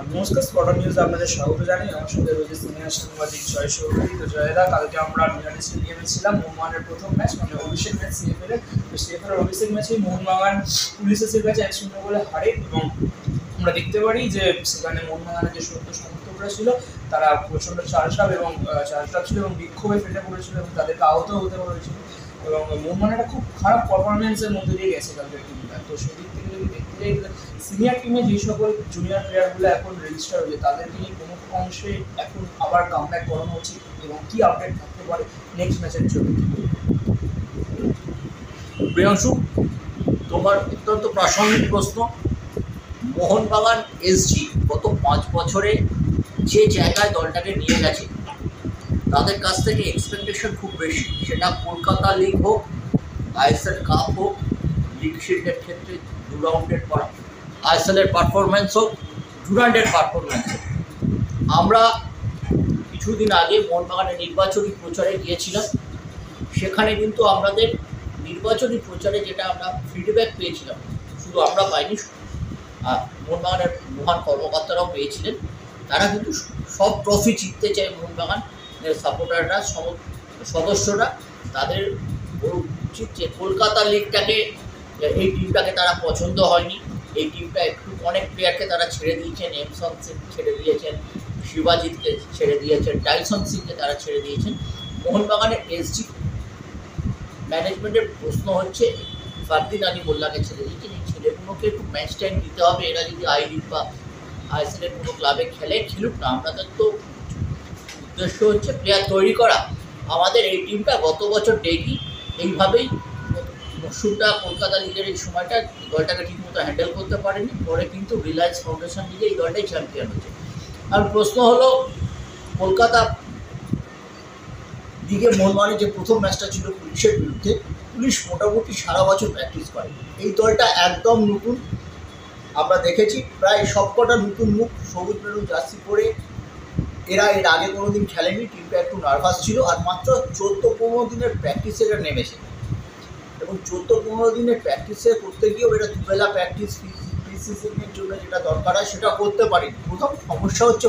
নমস্কার, spotter news আপনাদের স্বাগত জানাই। আমার সঙ্গে রয়েছে সিনিয়র সাংবাদিক জয় সৌধুরী। তো জয়দা, কালকে আমরা মিরাটি স্টেডিয়ামে ছিলাম। মোহনবাগানের প্রথম ম্যাচ, মানে অভিষেক ম্যাচ সিএফএল এর। তো সিএফএল এর অভিষেক ম্যাচে মোহনবাগান পুলিশ এসের কাছে 1-0 গোলে হারে, এবং আমরা দেখতে পারি যে সেখানে মোহনবাগানের যে সদ্য সমর্থকরা ছিল তারা প্রচণ্ড চালসাপ ছিল এবং বিক্ষোভে ফেটে পড়েছিল এবং তাদেরকে আহত হতে হয়েছিল। এবং মোহনবাগান একটা খুব খারাপ পারফরমেন্সের মধ্যে দিয়ে গেছে কালকের টিমটা। তো সেদিক থেকে যদি দেখতে যাই, সিনিয়র টিমে যে সকল জুনিয়র প্লেয়ারগুলো এখন রেজিস্টার হয়েছে তাদেরকে নিয়ে কোনো অংশে এখন আবার কামব্যাক করানো উচিত, এবং কি আপডেট থাকতে পারে নেক্সট ম্যাচের জন্য? প্রিয়াংশু, তোমার অত্যন্ত প্রাসঙ্গিক প্রশ্ন। মোহনবাগান এসজি গত 5 বছরে যে জায়গায় দলটাকে নিয়ে গেছে, তাদের কাছ থেকে এক্সপেকটেশন খুব বেশি। সেটা কলকাতা লিগ হোক, আইএসএল কাপ হোক, লিগ শিল্ডের ক্ষেত্রে 2 রাউন্ডের পর আইএসএলের পারফরমেন্স হোক, ডুরান্ডের পারফরমেন্স হোক। আমরা কিছুদিন আগে মোহনবাগানের নির্বাচনী প্রচারে গিয়েছিলাম। সেখানে কিন্তু আমাদের নির্বাচনী প্রচারে যেটা আমরা ফিডব্যাক পেয়েছিলাম, শুধু আমরা পাইনি, মোহনবাগানের মহান কর্মকর্তারাও পেয়েছিলেন। তারা কিন্তু সব ট্রফি জিততে চায় মোহনবাগানের সাপোর্টাররা, সদস্যরা। তাদের উচিত যে কলকাতা লিগটাকে, এই টিমটাকে তারা পছন্দ হয়নি। এই টিমটা একটু অনেক প্লেয়ারকে তারা ছেড়ে দিয়েছেন। এমসন সিং ছেড়ে দিয়েছেন, শিবাজিৎকে ছেড়ে দিয়েছেন, টাইসন সিংকে তারা ছেড়ে দিয়েছেন। মোহনবাগানের এসজি ম্যানেজমেন্টের প্রশ্ন হচ্ছে, ফারদিন আলী মোল্লাকে ছেড়ে দিয়েছেন। এই ছেলেগুলোকে একটু ম্যাচ টাইম দিতে হবে। এরা যদি আই লিগ বা আইএসএলের কোনো ক্লাবে খেলুক না। আমাদের তো উদ্দেশ্য হচ্ছে প্লেয়ার তৈরি করা। আমাদের এই টিমটা গত বছর ডেইলি এইভাবেই মরশুমটা কলকাতা লিগের এই সময়টা দলটাকে ঠিকমতো হ্যান্ডেল করতে পারেনি। পরে কিন্তু রিলায়েন্স ফাউন্ডেশন লিগে এই দলটাই চ্যাম্পিয়ন হয়েছে। আর প্রশ্ন হলো, কলকাতা লিগে মোহনবাগানের যে প্রথম ম্যাচটা ছিল পুলিশের বিরুদ্ধে, পুলিশ মোটামুটি সারা বছর প্র্যাকটিস করে। এই দলটা একদম নতুন। আমরা দেখেছি প্রায় সবকটা নতুন মুখ, সবুজ মেরুন জার্সি পরে। এরা এর আগে কোনো দিন খেলেনি। টিমটা একটু নার্ভাস ছিল। আর মাত্র 14-15 দিনের প্র্যাকটিসে এরা নেমেছে, এবং 14-15 দিনের প্র্যাকটিসে করতে গিয়েও এরা দুবেলা প্র্যাকটিস প্রি সিজনের জন্য যেটা দরকার হয় সেটা করতে পারেনি। প্রথম সমস্যা হচ্ছে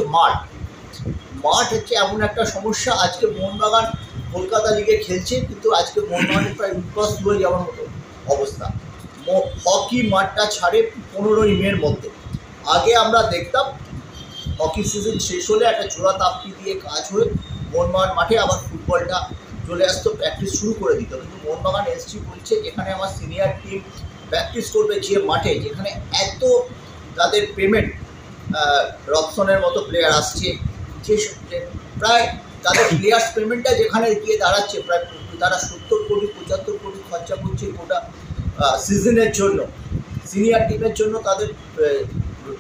মাঠ হচ্ছে এমন একটা সমস্যা। আজকে মোহনবাগান কলকাতা লিগে খেলছে, কিন্তু আজকে মোহনবাগানের প্রায় উদ্বাস্ত হয়ে যাওয়ার মতো অবস্থা। হকি মাঠটা ছাড়ে 15ই মের মধ্যে। আগে আমরা দেখতাম হকি সিজন শেষ হলে একটা জোড়া তাপ্তি দিয়ে কাজ হয়ে মোহনবাগান মাঠে আবার ফুটবলটা চলে আসতো, প্র্যাকটিস শুরু করে দিত। কিন্তু মোহনবাগান এসজি বলছে, যেখানে আমার সিনিয়র টিম প্র্যাকটিস করবে যে মাঠে, যেখানে এত তাদের পেমেন্ট, রবসনের মতো প্লেয়ার আসছে, যে প্রায় তাদের প্লেয়ার্স পেমেন্টটা যেখানে গিয়ে দাঁড়াচ্ছে, প্রায় তারা 70 কোটি 75 কোটি খরচা করছে গোটা সিজনের জন্য। সিনিয়র টিমের জন্য তাদের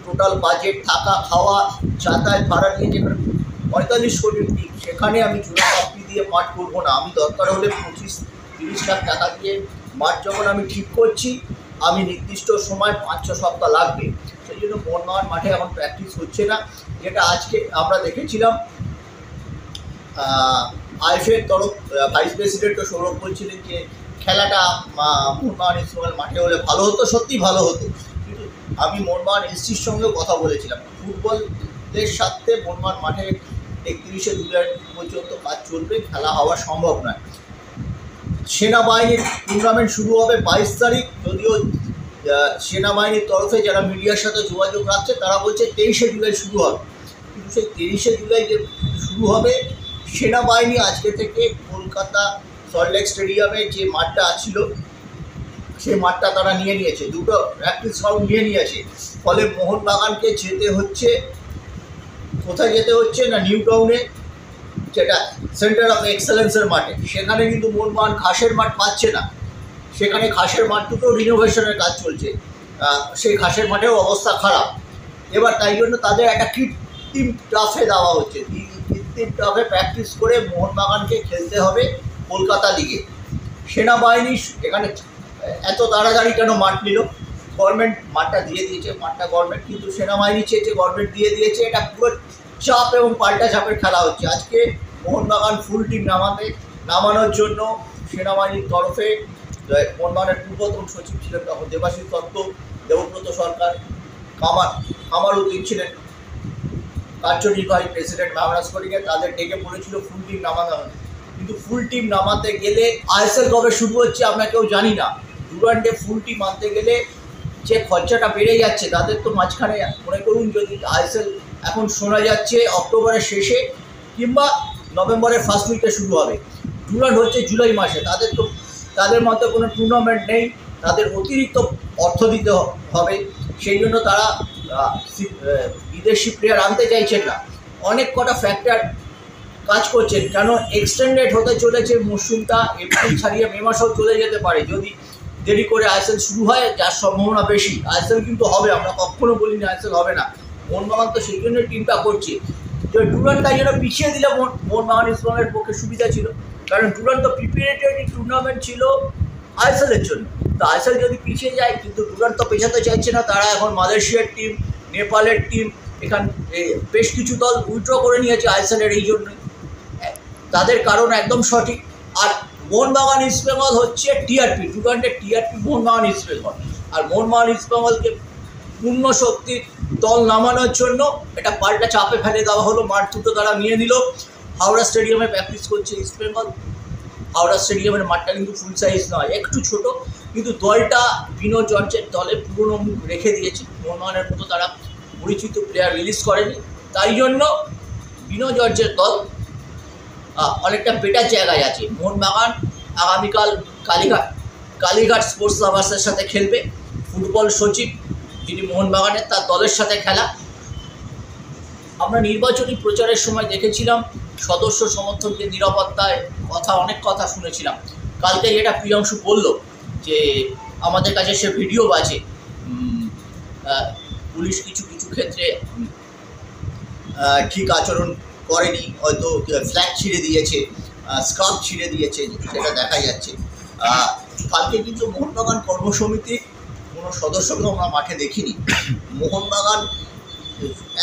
টোটাল বাজেট, থাকা খাওয়া যাতায়াত ভাড়া নিয়ে যেখানে 45 কোটির টিম, সেখানে আমি জোড়া কাপি দিয়ে মাঠ করবো না। আমি দরকার হলে 25-30 লাখ টাকা দিয়ে মাঠ যখন আমি ঠিক করছি, আমি নির্দিষ্ট সময় 5-6 সপ্তাহ লাগবে। সেই জন্য মোহনবাগান মাঠে এখন প্র্যাকটিস হচ্ছে না। যেটা আজকে আমরা দেখেছিলাম, আইএফএর তরফ ভাইস প্রেসিডেন্টও সৌরভ বলছিলেন যে খেলাটা মোহনবাগান ইস্টবেঙ্গল মাঠে হলে ভালো হতো। সত্যি ভালো হতো, কিন্তু আমি মোহনবাগান এসজির সঙ্গেও কথা বলেছিলাম। ফুটবলের সাথে মোহনবাগান মাঠে 31শে জুলাই পর্যন্ত কাজ চলবে, খেলা হওয়া সম্ভব নয়। সেনাবাহিনীর টুর্নামেন্ট শুরু হবে 22 তারিখ। যদিও সেনাবাহিনীর তরফে যারা মিডিয়ার সাথে যোগাযোগ রাখছে তারা বলছে 23শে জুলাই শুরু হবে, কিন্তু সেই 23শে জুলাই যে শুরু হবে, সেনাবাহিনী আজকে থেকে কলকাতা সল্টলেক স্টেডিয়ামে যে মাঠটা ছিল সেই মাঠটা তারা নিয়ে নিয়েছে, দুটো প্র্যাকটিস গ্রাউন্ড নিয়ে নিয়েছে। ফলে মোহনবাগানকে যেতে হচ্ছে, কোথায় যেতে হচ্ছে না, নিউ টাউনে, যেটা সেন্টার অফ এক্সেলেন্সের মাঠে। সেখানে কিন্তু মোহনবাগান ঘাসের মাঠ পাচ্ছে না। সেখানে ঘাসের মাঠ দুটো রিনোভেশনের কাজ চলছে, সেই ঘাসের মাঠেও অবস্থা খারাপ। এবার তাই জন্য তাদের একটা কৃত্রিম টাফে দেওয়া হচ্ছে। কৃত্রিম টাফে প্র্যাকটিস করে মোহনবাগানকে খেলতে হবে কলকাতা লিগে। সেনাবাহিনী এখানে এত তাড়াতাড়ি কেন মাঠ নিল? গভর্নমেন্ট মাঠটা দিয়ে দিয়েছে, মাঠটা গভর্নমেন্ট, কিন্তু সেনাবাহিনী চেয়েছে, গভর্নমেন্ট দিয়ে দিয়েছে। এটা পুরো চাপ এবং পাল্টা চাপের খেলা হচ্ছে। আজকে মোহনবাগান ফুল টিম নামানোর জন্য সেনাবাহিনীর তরফে মোহনবাগানের পূর্বতন সচিব ছিলেন তখন দেবাশিস দত্ত, দেবব্রত সরকার, কামারউদ্দিন ছিলেন, কার্যনির্বাহী প্রেসিডেন্ট ভাবরাজ করিকে তাদের ডেকে বলেছিল ফুল টিম নামানো হবে, কিন্তু ফুল টিম নামাতে গেলে আইএসএল কবে শুরু হচ্ছে আমরা কেউ জানি না। ডুরান্ডে ফুল টিম আনতে গেলে যে খরচাটা বেড়ে যাচ্ছে, তাদের তো মাঝখানে মনে করুন যদি আইএসএল এখন শোনা যাচ্ছে অক্টোবরের শেষে কিংবা নভেম্বরের ফার্স্ট উইকে শুরু হবে, ডুরান্ড হচ্ছে জুলাই মাসে, তাদের মধ্যে কোনো টুর্নামেন্ট নেই, তাদের অতিরিক্ত অর্থ দিতে হবে, সেই জন্য তারা বিদেশি প্লেয়ার আনতে চাইছেন না। অনেক কটা ফ্যাক্টর কাজ করছেন, কেন এক্সটেন্ডেড হতে চলেছে মরশুমটা, এপ্রিল ছাড়িয়ে মে মাসেও চলে যেতে পারে যদি দেরি করে আইএসএল শুরু হয়, যার সম্ভাবনা বেশি। আইএসএল কিন্তু হবে, আমরা কখনো বলিনি আইএসএল হবে না, মোহনবাগান তো সেই জন্য টিমটা করছে। তো ডুরান্ডটা যেন পিছিয়ে দিলে মোহনবাগান ইস্টবেঙ্গলের পক্ষে সুবিধা ছিল, কারণ ডুরান্ড তো প্রিপারেটরি টুর্নামেন্ট ছিল আইএসএলের জন্য। তো আইএসএল যদি পিছিয়ে যায়, কিন্তু ডুরান্ড তো পেছাতে চাইছে না, তারা এখন মালয়েশিয়ার টিম, নেপালের টিম, এখান বেশ কিছু দল উইথড্র করে নিয়েছে আইএসএলের, এই জন্যই তাদের কারণ একদম সঠিক। আর মোহনবাগান ইস্টবেঙ্গল হচ্ছে টিআরপি, ডুরান্ডের টিআরপি মোহনবাগান ইস্টবেঙ্গল, আর মোহনবাগান ইস্টবেঙ্গলকে পূর্ণ শক্তির দল নামানোর জন্য এটা পাল্টা চাপে ফেলে দেওয়া হলো। মাঠ দুটো তারা নিয়ে নিল, হাওড়া স্টেডিয়ামে প্র্যাকটিস করছে ইস্টবেঙ্গল। হাওড়া স্টেডিয়ামের মাঠটা কিন্তু ফুল সাইজ নয়, একটু ছোট, কিন্তু দলটা বিনোদ জর্জের দলে পুরনো মুখ রেখে দিয়েছে। মোহনবাগানের মতো তারা পরিচিত প্লেয়ার রিলিজ করেনি, তাই জন্য বিনোদ জর্জের দল অনেকটা বেটার জায়গায় আছে। মোহনবাগান আগামীকাল কালীঘাট স্পোর্টস লাভার্সের সাথে খেলবে। ফুটবল সচিব যিনি মোহনবাগানের, তার দলের সাথে খেলা। আমরা নির্বাচনী প্রচারের সময় দেখেছিলাম সদস্য সমর্থকদের নিরাপত্তায় অনেক কথা শুনেছিলাম। কালকে যেটা প্রিয়াংশু বলল যে আমাদের কাছে সে ভিডিও আছে, পুলিশ কিছু ক্ষেত্রে ঠিক আচরণ করেনি, হয়তো ফ্ল্যাগ ছিঁড়ে দিয়েছে, স্কার্ফ ছিঁড়ে দিয়েছে, সেটা দেখা যাচ্ছে। কালকে কিন্তু মোহনবাগান কর্মসমিতির কোনো সদস্যকেও আমরা মাঠে দেখিনি। মোহনবাগান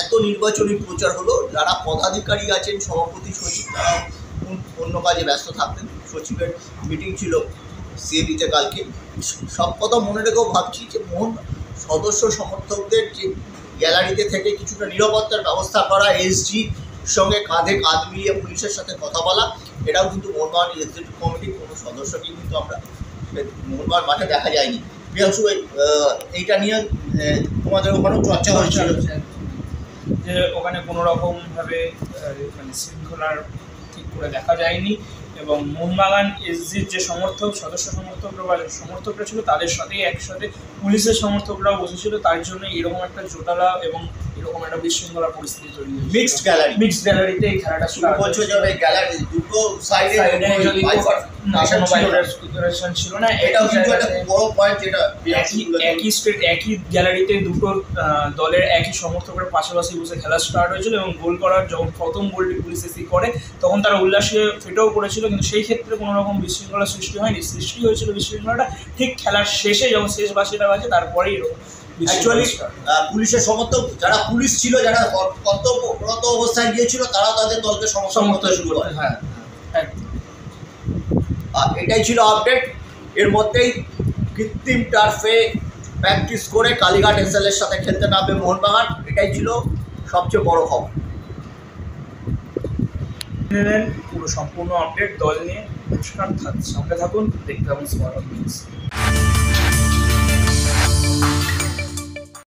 এত নির্বাচনী প্রচার হলো, যারা পদাধিকারী আছেন, সভাপতি, সচিব, তারা অন্য কাজে ব্যস্ত থাকতেন। সচিবের মিটিং ছিল সিএবিতে কালকে। সব কথা মনে রেখেও ভাবছি যে সদস্য সমর্থকদের যে গ্যালারিতে থেকে কিছুটা নিরাপত্তার ব্যবস্থা করা, এসজি সঙ্গে কাঁধে কাঁধ মিলিয়ে পুলিশের সাথে কথা বলা, এটাও কিন্তু মোহনবাগান এক্সিকিউটিভ কমিটির কোনো সদস্যকেই কিন্তু আমরা মোহনবাগান মাঠে দেখা যায়নি। প্রিয়াংশু, এইটা নিয়ে তোমাদের ওখানেও চর্চা হয়েছিল যে ওখানে কোনো রকমভাবে মানে শৃঙ্খলার ঠিক করে দেখা যায়নি, এবং মোহনবাগান এসজির যে সদস্য সমর্থকরা ছিল, তাদের সাথেই একসাথে পুলিশের সমর্থকরাও বসেছিল, তার জন্য এরকম একটা জোটালা এবং এরকম একটা বিশৃঙ্খলা পরিস্থিতি তৈরি হয়েছে। মিক্সড গ্যালারিতে এই খেলাটা দুটো সাইডে ছিল না। এটাও কিন্তু একটা বড় পয়েন্ট, যেটা একই গ্যালারিতে দুটো দলের একই সমর্থকরা পাশাপাশি বসে খেলা স্টার্ট হয়েছিল, এবং গোল করার যখন প্রথম গোলটি পুলিশ এসে করে তখন তারা উল্লাসে ফেটেও পড়েছিল, কিন্তু সেই ক্ষেত্রে কোনো রকম বিশৃঙ্খলা সৃষ্টি হয়নি। সৃষ্টি হয়েছিল বিশৃঙ্খলাটা ঠিক খেলার শেষে, যখন শেষ বাঁশিটা বাজে, তারপরেই এরকম অ্যাকচুয়ালি পুলিশের সমর্থক, যারা পুলিশ ছিল, যারা কর্তব্যরত অবস্থায় গিয়েছিল, তারা তাদের দলকে সমর্থন শুরু করে। হ্যাঁ, এটাই ছিল আপডেট। এর মধ্যেই কৃত্রিম টার্ফে প্র্যাকটিস করে কালীঘাট এসএলের সাথে খেলতে নামবে মোহনবাগান, এটাই ছিল সবচেয়ে বড় খবর। পুরো সম্পূর্ণ আপডেট দল নিয়ে, নমস্কার, সঙ্গে থাকুন, দেখতে পাবেন স্পট অফ নিউজ।